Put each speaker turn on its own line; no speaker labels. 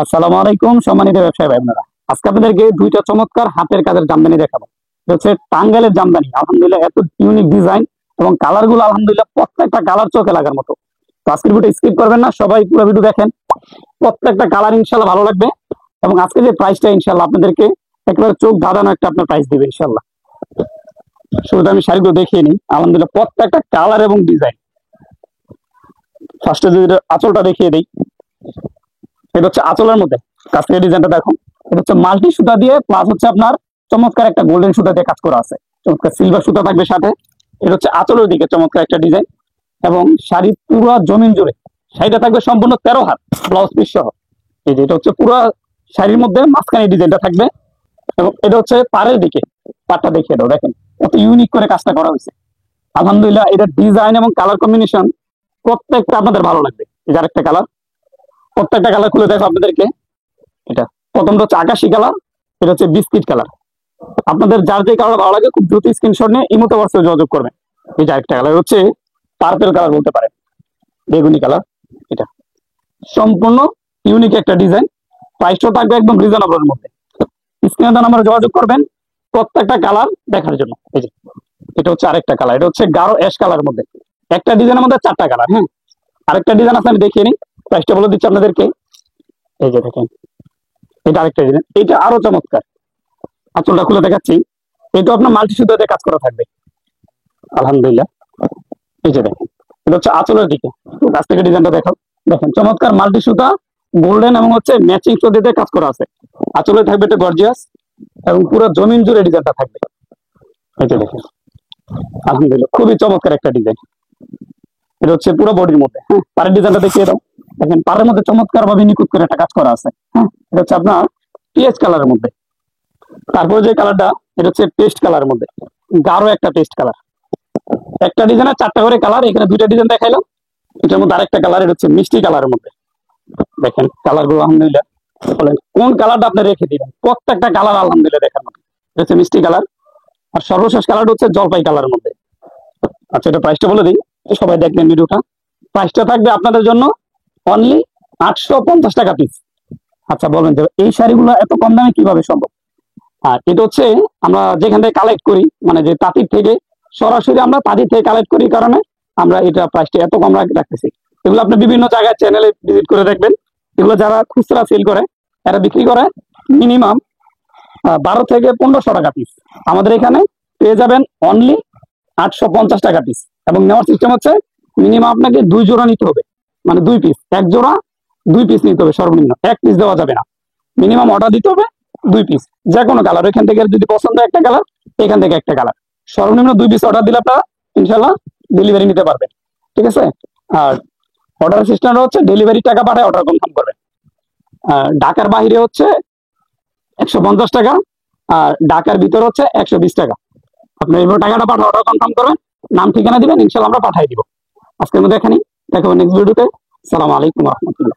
আসসালামু আলাইকুম সম্মানিত ব্যবসায়ী ভাই বোনেরা। আজকে আপনাদেরকে দুইটা চমৎকার হাতের কাজের জামদানি দেখাবো। এটা হচ্ছে টাঙ্গাইলের জামদানি। আলহামদুলিল্লাহ এত ইউনিক ডিজাইন এবং কালার গুলো আলহামদুলিল্লাহ প্রত্যেকটা কালার চোখে লাগার মতো। তো আজকের ভিডিও স্কিপ করবেন না, সবাই পুরো ভিডিও দেখেন। প্রত্যেকটা কালার ইনশাল্লাহ ভালো লাগবে এবং আজকে যে প্রাইসটা ইনশাল্লাহ আপনাদেরকে একেবারে চোখ ধাঁধানো একটা আপনার প্রাইস দিবে ইনশাল্লাহ। শুরুতে আমি শাড়িগুলো দেখিয়ে নিই। আলহামদুলিল্লাহ প্রত্যেকটা কালার এবং ডিজাইন। ফার্স্টে যদি আঁচলটা দেখিয়ে দিই, এটা হচ্ছে আঁচলের মধ্যে কাছ থেকে ডিজাইনটা দেখো। এটা হচ্ছে মাল্টি সুতা দিয়ে প্লাস হচ্ছে আপনার চমৎকার একটা গোল্ডেন সুতা দিয়ে কাজ করা আছে, চমৎকার সিলভার সুতা থাকবে সাথে। এটা হচ্ছে আঁচলের দিকে চমৎকার একটা ডিজাইন এবং শাড়ি পুরো জমিন জুড়ে শাড়িটা থাকবে সম্পূর্ণ 13 হাত ব্লাউজ পিস সহ। এই যে এটা হচ্ছে পুরো শাড়ির মধ্যে মাঝখানে ডিজাইনটা থাকবে এবং এটা হচ্ছে পাড়ের দিকে, পাটটা দেখিয়ে দাও, দেখেন কত ইউনিক করে কাজটা করা হয়েছে। আলহামদুলিল্লাহ এটা ডিজাইন এবং কালার কম্বিনেশন প্রত্যেকটা আপনাদের ভালো লাগবে। এই যে আরেকটা কালার, প্রত্যেকটা কালার খুলে দেখো আপনাদেরকে। এটা প্রথমটা হচ্ছে আকাশি কালার, এটা হচ্ছে বিস্কিট কালার। আপনাদের যার যে কালার ভালো লাগে খুব দ্রুত স্ক্রিনশট নিয়ে ইমো হোয়াটসঅ্যাপে যোগাযোগ করবেন। এই যে আরেকটা কালার হচ্ছে পার্পল কালার বলতে পারেন, বেগুনি কালার। এটা সম্পূর্ণ ইউনিক একটা ডিজাইন। প্রাইসটাও থাকবে একদম রিজনেবলের মধ্যে। স্ক্রিনে দেওয়া নাম্বারে যোগাযোগ করবেন প্রত্যেকটা কালার দেখার জন্য। এই যে এটা হচ্ছে আরেকটা কালার, এটা হচ্ছে গাঢ় অ্যাশ কালারের মধ্যে। একটা ডিজাইনের মধ্যে 4টা কালার। হ্যাঁ, আরেকটা ডিজাইন আছে, আমি দেখিয়ে নিই, প্রাইসটা বলে দিচ্ছি আপনাদেরকে। এই যে দেখেন এটা আরেকটা ডিজাইন, এটা আরো চমৎকার। আঁচলটা খুলে দেখাচ্ছি, এটা আপনার মাল্টি সুতাতে কাজ করা থাকবে আলহামদুলিল্লাহ। এই যে দেখেন এটা হচ্ছে আঁচলের দিকে, কাছ থেকে ডিজাইনটা দেখো। দেখেন চমৎকার মাল্টি সুতা, গোল্ডেন এবং হচ্ছে ম্যাচিং সুতাতে কাজ করা আছে। আঁচলে থাকবে এটা গর্জিয়াস এবং পুরো জমিন জুড়ে ডিজাইনটা থাকবে। এই যে দেখেন আলহামদুলিল্লাহ খুবই চমৎকার একটা ডিজাইন। এটা হচ্ছে পুরো বডির মধ্যে। হ্যাঁ, পাড়ের ডিজাইনটা দেখিয়ে দাও। দেখেন পাড়ের মধ্যে চমৎকার ভাবে নিখুঁত করে একটা কাজ করা আছে। হ্যাঁ, এটা হচ্ছে আপনার পিএইচ কালারের মধ্যে। তারপরে যে কালারটা, এটা হচ্ছে পেস্ট কালারের মধ্যে, গাঢ় একটা পেস্ট কালার। একটা ডিজাইনের 4টা করে কালার, এখানে 2টা ডিজাইন দেখাইলাম। এটার মধ্যে আরেকটা কালার, এটা হচ্ছে মিষ্টি কালারের মধ্যে। দেখেন কালার গুলো আলহামদুলিল্লাহ, বলেন কোন কালারটা আপনি রেখে দিবেন, প্রত্যেকটা কালার আলহামদুলিল্লাহ দেখার মতো। এটা হচ্ছে মিষ্টি কালার আর সর্বশেষ কালারটা হচ্ছে জলপাই কালারের মধ্যে। আচ্ছা, এটা প্রাইসটা বলে দিই, সবাই দেখবেন ভিডিওটা। প্রাইসটা থাকবে আপনাদের জন্য অনলি 850 টাকা পিস। আচ্ছা বলবেন যে এই শাড়িগুলো এত কম দামে কিভাবে সম্ভব? আর এটা হচ্ছে আমরা যেখান থেকে কালেক্ট করি, মানে যে তাঁতির থেকে সরাসরি আমরা তাঁতির থেকে কালেক্ট করি কারণে আমরা এটা প্রাইসটা এত কম রাখতেছি। এগুলো আপনি বিভিন্ন জায়গায় চ্যানেলে ভিজিট করে দেখবেন। এগুলো যারা খুচরা সেল করে এরা বিক্রি করে মিনিমাম 12 থেকে 1500 টাকা পিস। আমাদের এখানে পেয়ে যাবেন অনলি 850 টাকা পিস। এবং নেওয়ার সিস্টেম হচ্ছে মিনিমাম আপনাকে 2 জোড়া নিতে হবে, মানে 2 পিস, 1 জোড়া 2 পিস নিতে হবে সর্বনিম্ন, 1 পিস দেওয়া যাবে না। মিনিমাম অর্ডার দিতে হবে 2 পিস, যে কোনো কালার। এখান থেকে যদি পছন্দ একটা কালার, এখান থেকে একটা কালার, সর্বনিম্ন 2 পিস অর্ডার দিলে আপনারা ইনশাল্লাহ ডেলিভারি নিতে পারবেন। ঠিক আছে? আর অর্ডার সিস্টেমটা হচ্ছে ডেলিভারি টাকা পাঠায় অর্ডার কনফার্ম করবেন। ঢাকার বাইরে হচ্ছে 150 টাকা, আর ঢাকার ভিতরে হচ্ছে 120 টাকা। আপনি এইভাবে টাকাটা পাঠায় অর্ডার কনফার্ম করবেন, নাম ঠিকানা দিবেন, ইনশাল্লাহ আমরা পাঠিয়ে দিব। আজকের মধ্যে এখানেই, দেখা হবে নেক্সট ভিডিওতে। সালাম আলাইকুম রহমতুল্লাহ।